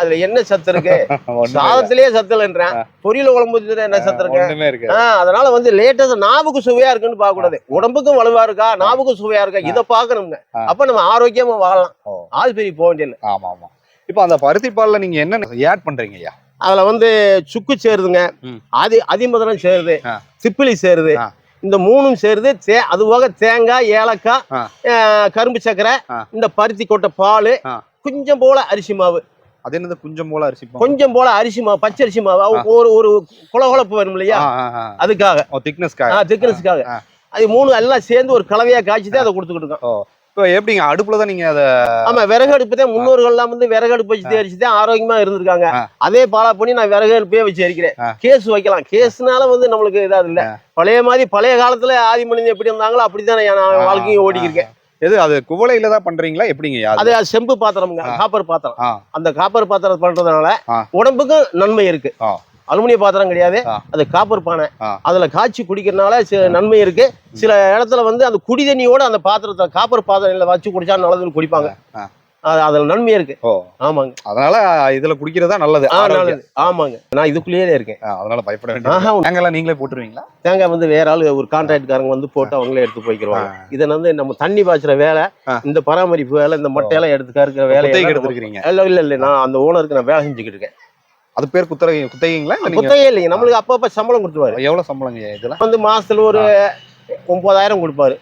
அதுல என்ன சத்து இருக்கு? சாதத்திலேயே சத்து இல்லைன்றான், பொரியல குழம்பு என்ன சத்து இருக்கு? அதனால வந்து லேட்டஸ்ட் நாவுக்கு சுவையா இருக்குன்னு பார்க்க கூடாது. உடம்புக்கும் வலுவா இருக்கா, நாவுக்கும் சுவையா இருக்கா, இதை பார்க்கணுங்க. அப்ப நம்ம ஆரோக்கியமா வாழலாம். ஆஸ்பத்திரி போக வேண்டியது. ஆமா ஆமா. இப்போ அந்த பருத்தி பால்ல நீங்க என்ன ஆட் பண்றீங்க ஐயா? அதுல வந்து சுக்கு சேருதுங்க, அதிமதுரம் சேருது, சிப்பிலி சேருது. இந்த மூணும் சேருது. அது போக தேங்காய், ஏலக்காய், கரும்பு சக்கரை, இந்த பருத்தி கொட்டை பால், கொஞ்சம் போல அரிசி மாவு. அது என்னது கொஞ்சம் போல அரிசி மாவு? கொஞ்சம் போல அரிசி மாவு, பச்சரிசி மாவு. ஒரு குளகுளப்பு வரும் இல்லையா, அதுக்காக, திக்னஸ்க்காக. அது மூணு எல்லாம் சேர்ந்து ஒரு கலவையா காய்ச்சி தான் அதை கொடுத்துக்கிட்டு இருக்கோம். இப்போ எப்படிங்க அடுப்புல தான் நீங்க அதை? ஆமா, விறகு அடுப்பு தான். முன்னோர்கள்லாம் வந்து விறகு அடுப்பு வச்சு எரிச்சுதான் ஆரோக்கியமா இருந்திருக்காங்க. அதே பாலா பண்ணி நான் விறகு அடுப்பே வச்சு எரிக்கிறேன். கேஸ் வைக்கலாம். கேஸ்னால வந்து நம்மளுக்கு இதாவது இல்ல. பழைய மாதிரி பழைய காலத்துல ஆதி மனிதன் எப்படி இருந்தாங்களோ அப்படித்தான் நான் வாழ்க்கையும் ஓடிக்கிருக்கேன். எது அது குவளையில தான் பண்றீங்களா எப்படிங்க? அது செம்பு பாத்திரம்ங்க, காப்பர் பாத்திரம். அந்த காப்பர் பாத்திரம் பண்றதுனால உடம்புக்கும் நன்மை இருக்கு. அலுமினிய பாத்திரம் கிடையாது, அது காப்பர் பானை. அதுல காய்ச்சி குடிக்கிறதுனால நன்மை இருக்கு. சில இடத்துல வந்து அந்த குடி தண்ணியோட அந்த பாத்திரத்தை காப்பர் பாத்திரம் வச்சு குடிச்சா நல்லதுன்னு குடிப்பாங்க. அதுல நன்மை இருக்கு. ஆமாங்க, அதனால இதுல குடிக்கிறதா நல்லது. ஆமாங்க, நான் இதுக்குள்ளேயே இருக்கேன். அதனால பயப்பட வேண்டியது. தேங்காய் நீங்களே போட்டுருவீங்களா? தேங்காய் வந்து வேற ஆளு, ஒரு கான்ட்ராக்ட்காரங்க வந்து போட்டு அவங்களே எடுத்து போய்க்கிருவாங்க. இதை வந்து நம்ம தண்ணி பாய்ச்சுற வேலை, இந்த பராமரிப்பு வேலை, இந்த மட்டையெல்லாம் எடுத்து கறக்கிற வேலையை எடுத்துருக்கீங்க? இல்ல, நான் அந்த ஓனருக்கு நான் வேலை செஞ்சுக்கிட்டு இருக்கேன். அது பேர் குத்தகைங்களா? குத்தகை இல்லைங்க, நம்மளுக்கு அப்பப்ப சம்பளம் கொடுத்துருவாரு. எவ்வளவு சம்பளங்க இதெல்லாம்? வந்து மாசத்துல ஒரு 9,000 கொடுப்பாரு.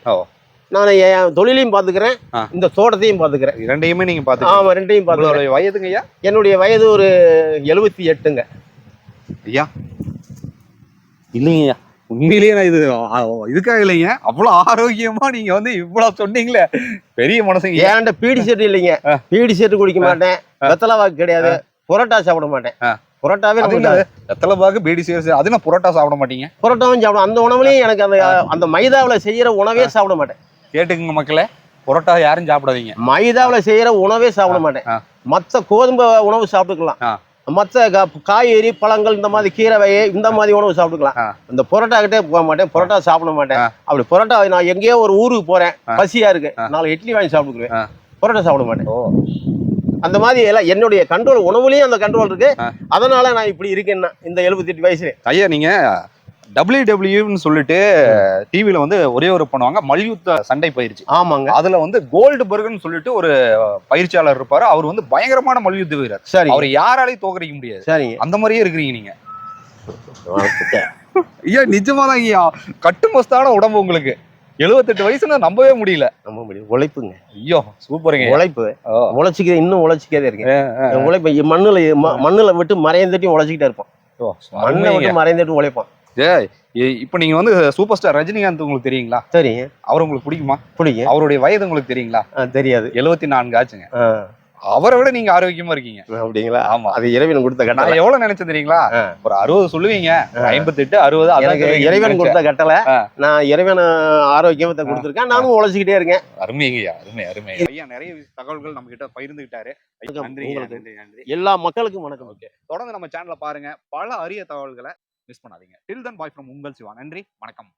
நான் என் தொழிலையும் பாத்துக்கிறேன், இந்த தோட்டத்தையும் பாத்துக்கிறேன். ரெண்டையுமே நீங்க பாத்து? ஆமா, ரெண்டையும் பாத்துக்கிறேன். வயதுங்க ஐயா? என்னுடைய வயது ஒரு 78ங்க. ஐயா இல்லைங்க ஐயா, உண்மையிலேயே நான் இதுக்காக இல்லைங்க, அவ்வளவு ஆரோக்கியமா நீங்க வந்து இவ்வளவு சொன்னீங்களே, பெரிய மனசுங்க. ஏன்ட பீடி செட்டு இல்லைங்க, பீடி செட்டு குடிக்க மாட்டேன், வெத்தலை வாக்கு கிடையாது, புரோட்டா சாப்பிட மாட்டேன். புரோட்டாவே வெத்தலை பாக்கு, பீடி சேர்த்து, அது நான் புரோட்டா சாப்பிட மாட்டீங்க? புரோட்டாவும் சாப்பிடும். அந்த உணவுலையும் எனக்கு அந்த மைதாவில செய்யற உணவே சாப்பிட மாட்டேன். கேட்டுக்குங்க மக்களே, புரோட்டா யாரும் சாப்பிடாதீங்க. மைதாவில செய்யற உணவே சாப்பிட மாட்டேன். மத்த கோதுமை உணவு சாப்பிட்டுக்கலாம், மத்த காய்கறி பழங்கள் இந்த மாதிரி கீரை வகை இந்த மாதிரி உணவு சாப்பிட்டுக்கலாம். இந்த புரோட்டா கிட்டே போக மாட்டேன், புரோட்டா சாப்பிட மாட்டேன். அப்படி புரோட்டா நான் எங்கேயோ ஒரு ஊருக்கு போறேன், பசியா இருக்கு, 4 இட்லி வாங்கி சாப்பிட்டுக்குவேன், புரோட்டா சாப்பிட மாட்டேன். அந்த மாதிரி எல்லாம் என்னுடைய கண்ட்ரோல், உணவுலயும் அந்த கண்ட்ரோல் இருக்கு. அதனால நான் இப்படி இருக்கேன்னா இந்த 78 வயசுல. ஐயா நீங்க WWEன்னு சொல்லிட்டு டிவில வந்து ஒரே ஒரு பண்ணுவாங்க, மல்யுத்த சண்டை பயிற்சி. ஆமாங்க, அதுல வந்து கோல்டுபர்க்னு சொல்லிட்டு ஒரு பயிற்சியாளர் இருப்பாரு. அவர் வந்து பயங்கரமான மல்யுத்த வீரர். சரி, அவர் யாராலையும் தோக்கடிக்க முடியாது. சரிங்க, அந்த மாதிரியே இருக்கிறீங்க நீங்க. ஐயா நிஜமாதான் ஐயா, கட்டுமஸ்தான உடம்பு உங்களுக்கு. 78 வயசுல நம்பவே முடியல. உழைப்புங்க. ஐயோ சூப்பருங்க, உழைப்பு. உழைச்சிக்க இன்னும் உழைச்சிக்கதே இருக்கு. உழைப்பு மண்ணுல விட்டு மறையந்தட்டி உழைச்சிக்கிட்டே இருப்போம். மண்ணை விட்டு மறைந்துட்டு உழைப்போம். இப்ப நீங்க வந்து சூப்பர் ஸ்டார் ரஜினிகாந்த் உங்களுக்கு தெரியுங்களா? சரி. அவர் உங்களுக்கு பிடிக்குமா? பிடிக்கும். அவருடைய வயது உங்களுக்கு தெரியுங்களா? தெரியாது. 74 ஆச்சுங்க. அவரை விட நீங்க ஆரோக்கியமா இருக்கீங்க. அப்படிங்களா? ஆமா, அது இறைவன் கொடுத்த கட்டளை. நான் எவ்வளவு நினைச்சேன் தெரியுங்களா? ஒரு 60 சொல்லுவீங்க, 58 60. எனக்கு இறைவன் கொடுத்த கட்டளை. நான் இறைவன் ஆரோக்கியத்தை கொடுத்துருக்கேன், நானும் உழைச்சிக்கிட்டே இருக்கேன். அருமைங்கய்யா, அருமை அருமை. ஐயா நிறைய தகவல்கள் நம்ம கிட்ட பகிர்ந்துகிட்டாரு. நன்றி. எல்லா மக்களுக்கும் வணக்கம். தொடர்ந்து நம்ம சேனலை பாருங்க, பல அரிய தகவல்களை மிஸ் பண்ணாதீங்க. டில் தென் பாய் ஃப்ரம் உங்கள் சிவா. நன்றி, வணக்கம்.